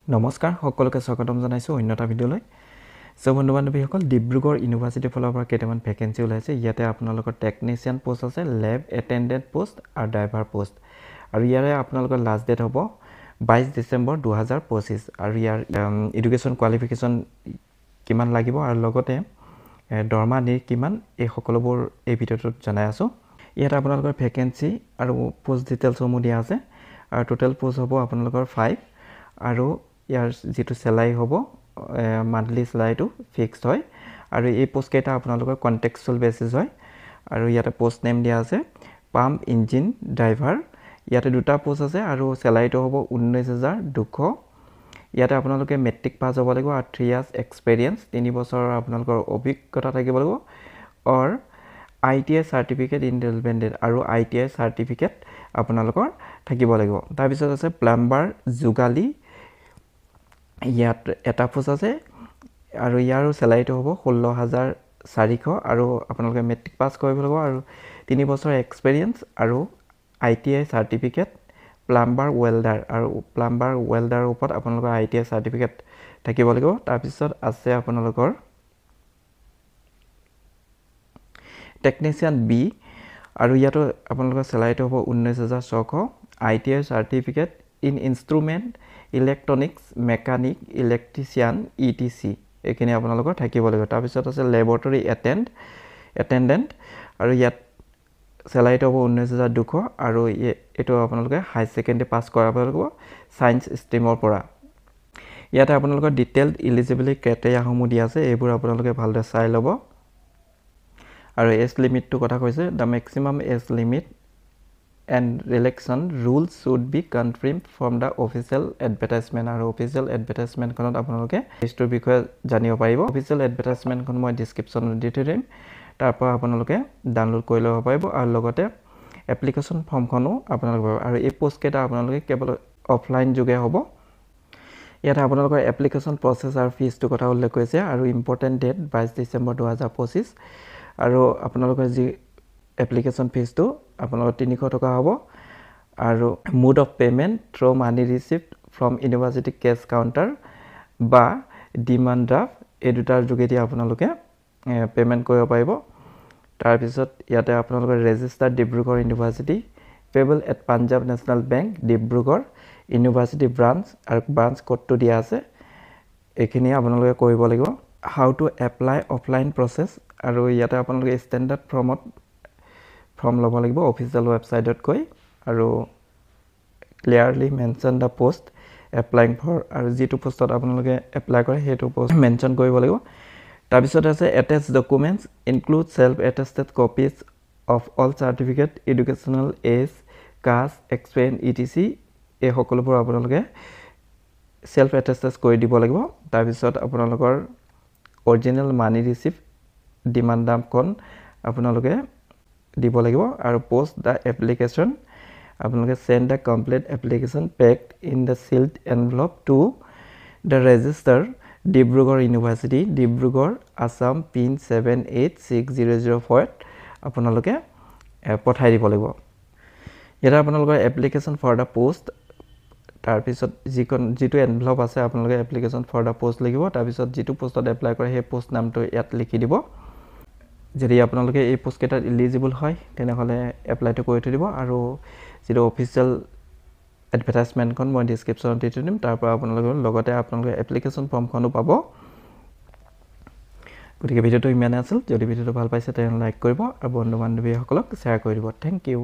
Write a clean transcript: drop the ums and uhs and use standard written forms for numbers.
নমস্কাৰ সকলোকে স্বাগতম জনাইছো অন্যটা ভিডিঅলৈ সো বন্ধু বান্ধৱীসকল ডিব্ৰুগড় ইউনিভাৰ্চিটি ফলৰ পৰা কেইটামান ভ্যাকেন্সি ওলাইছে ইয়াতে আপোনালোকৰ টেকনিচিয়ান পোষ্ট আছে ল্যাব এটেন্ডেন্ট পোষ্ট আৰু ড্ৰাইভাৰ পোষ্ট আৰু ইয়াৰে আপোনালোকৰ লাষ্ট ডেট হ'ব 22 ডিসেম্বৰ 2025 আৰু ইয়াৰ এডুকেশ্যন কোৱালিফিকেশ্যন কিমান লাগিব আৰু লগতে দৰমহা নি কিমান এই সকলোবোৰ এই ভিডিঅ'টোত জনাই আছো ইয়াত আপোনালোকৰ ভ্যাকেন্সি আৰু পোষ্ট ডিটেইলছ সমূহ দিয়া আছে আৰু টোটাল পোষ্ট হ'ব আপোনালোকৰ 5 আৰু ইয়াৰ যেটো সেলাই হ'ব মান্থলি সেলাইটো ফিক্সড হয় আৰু এই পোষ্ট কেটা আপোনালোকৰ কন্টেক্সচুয়াল বেসিস হয় আৰু ইয়াতে পোষ্ট নেম দিয়া আছে পাম্প ইঞ্জিন ড্ৰাইভাৰ ইয়াতে দুটা পোষ্ট আছে আৰু সেলাইটো হ'ব 19200 ইয়াতে আপোনালোকে মেট্ৰিক পাস হ'ব লাগিব আৰু 3 ইয়াৰ্স এক্সপেৰিয়েন্স 3 বছৰৰ আপোনালোকৰ অভিজ্ঞতা থাকিব লাগিব অৰ ITI সাৰ্টিফিকেট ইন ৰেলেভেন্ট আৰু ITI সাৰ্টিফিকেট আপোনালোকৰ থাকিব লাগিব তাৰ পিছত আছে প্লাম্বাৰ যোগালী ইয়াত এটা পোষ্ট আছে আৰু ইয়াৰো সেলাইটো হ'ব 16400 আৰু আপোনালোকে মেট্ৰিক পাস কৰিব লাগিব আৰু 3 বছৰ এক্সপেৰিয়েন্স আৰু ITI সাৰ্টিফিকেট প্লাম্বাৰ ওয়েল্ডাৰ আৰু প্লাম্বাৰ ওয়েল্ডাৰৰ ওপৰত আপোনালোকৰ ITI সাৰ্টিফিকেট থাকিব লাগিব তাৰ পিছত আছে আপোনালোকৰ টেকনিচিয়ান বি আৰু ইয়াতো আপোনালোকৰ সেলাইটো হ'ব 19600 ITI certificate in instrument electronics mechanic electrician ETC এখিনি আপোনালোকৰ থাকিব লাগিব তাৰ পিছত আছে ল্যাবৰেটৰী এটেন্ডেন্ট আৰু ইয়াত সেলাইটো হ'ব 19200 আৰু এটো আপোনালোকে হাই সেকেন্ডাৰী পাস কৰাব লাগিব সায়েন্স ষ্ট্ৰীমৰ পৰা ইয়াতে আপোনালোকৰ ডিটেইলড এলিজিবিলিটি ক্ৰাইটেৰিয়া সমূহ দিয়া আছে এইবোৰ আপোনালোকে ভালদৰে চাই ল'ব আৰু এজ লিমিটটো কথা কৈছে the maximum age limit and relaxation rules should be confirmed from the official advertisement আৰু official advertisement খনত আপোনালোকে এজটোৰ বিষয়ে জানিব পাৰিব official advertisement খন মই ডেসক্ৰিপচনত দি থৈম তাৰ পৰা আপোনালোকে ডাউনলোড কৰি ল'ব পাৰিব আৰু লগতে এপ্লিকেশন ফৰ্মখনো আপোনালোকে আৰু এই পোষ্ট কেটা আপোনালোকে কেৱল অফলাইন যোগে হ'ব ইয়াত আপোনালোকৰ এপ্লিকেশন প্ৰসেস আৰু ফিজটো কথা উল্লেখ কৰিছে আৰু ইম্পৰ্টেন্ট ডেট 22 ডিসেম্বৰ 2025 আৰু আপোনালোকৰ যি এপ্লিকেশন ফিজটো আপোনালোকৰ 300 টকা হ'ব আৰু mode of payment through money received from university cash counter বা ডিমান্ড ড্ৰাফট এই দুটাৰ যোগেদি আপোনালোকে পেমেন্ট কৰিব পাৰিব তাৰ পিছত ইয়াতে আপোনালোকৰ registered Dibrugarh university payable at Punjab national bank Dibrugarh university branch আৰু ব্ৰাঞ্চ কোডটো দিয়া আছে এখিনি আপোনালোকে কৰিব লাগিব how to apply offline process আৰু ইয়াতে আপোনালোকে ষ্টেণ্ডাৰ্ড ফৰ্ম ল'ব লাগিব অফিচিয়েল ৱেবছাইটত গৈ আৰু clearly mention the post applying for আৰু যেটো পোষ্টত আপোনালোকে এপ্লাই কৰে হেতু পোষ্ট মেনশন কৰিব লাগিব তাৰ পিছত আছে attach documents include self attested copies of all certificate educational age caste experience ETC এই সকলোবোৰ আপোনালোকে সেলফ এটেস্টেড কৰি দিব লাগিব তাৰ পিছত আপোনালোকৰ অৰিজিনাল মানি ৰিসিপ্ট ডিমান্ড ড্ৰাফটখন আপোনালোকে দিব লাগিব আৰু পোষ্ট দা এপ্লিকেশন আপোনালোকে send the complete application packed in the sealed envelope to the registrar Dibrugarh university Dibrugarh Assam pin 786004 আপোনালোকে পঠাই দিব লাগিব ইয়াত আপোনালোকৰ এপ্লিকেশন ফৰ দা পোষ্ট তাৰ পিছত যেটো এনভেলপ আছে আপোনালোকে এপ্লিকেশন ফৰ দা পোষ্ট লিখিব তাৰ পিছত যেটো পোষ্টত এপ্লাই কৰে সেই পোষ্ট নামটো ইয়াত লিখি দিব যদি আপোনালোকে এই পোষ্ট কেটাত এলিজিবল হয় তেনেহলে এপ্লাইটো কৰি থৈ দিব আৰু যেটো অফিচিয়েল এডভাৰটাইজমেন্ট খন মই ডেসক্ৰিপচনত দি থৈম তাৰ পৰা আপোনালোকে লগতে আপোনালোকে এপ্লিকেশন ফৰ্মখনো পাব গতিকে ভিডিওটো ইমানে আছিল যদি ভিডিওটো ভাল পাইছে তেনে লাইক কৰিব আৰু বন্ধু বান্ধৱীসকলক শেয়াৰ কৰি দিব থ্যাংক ইউ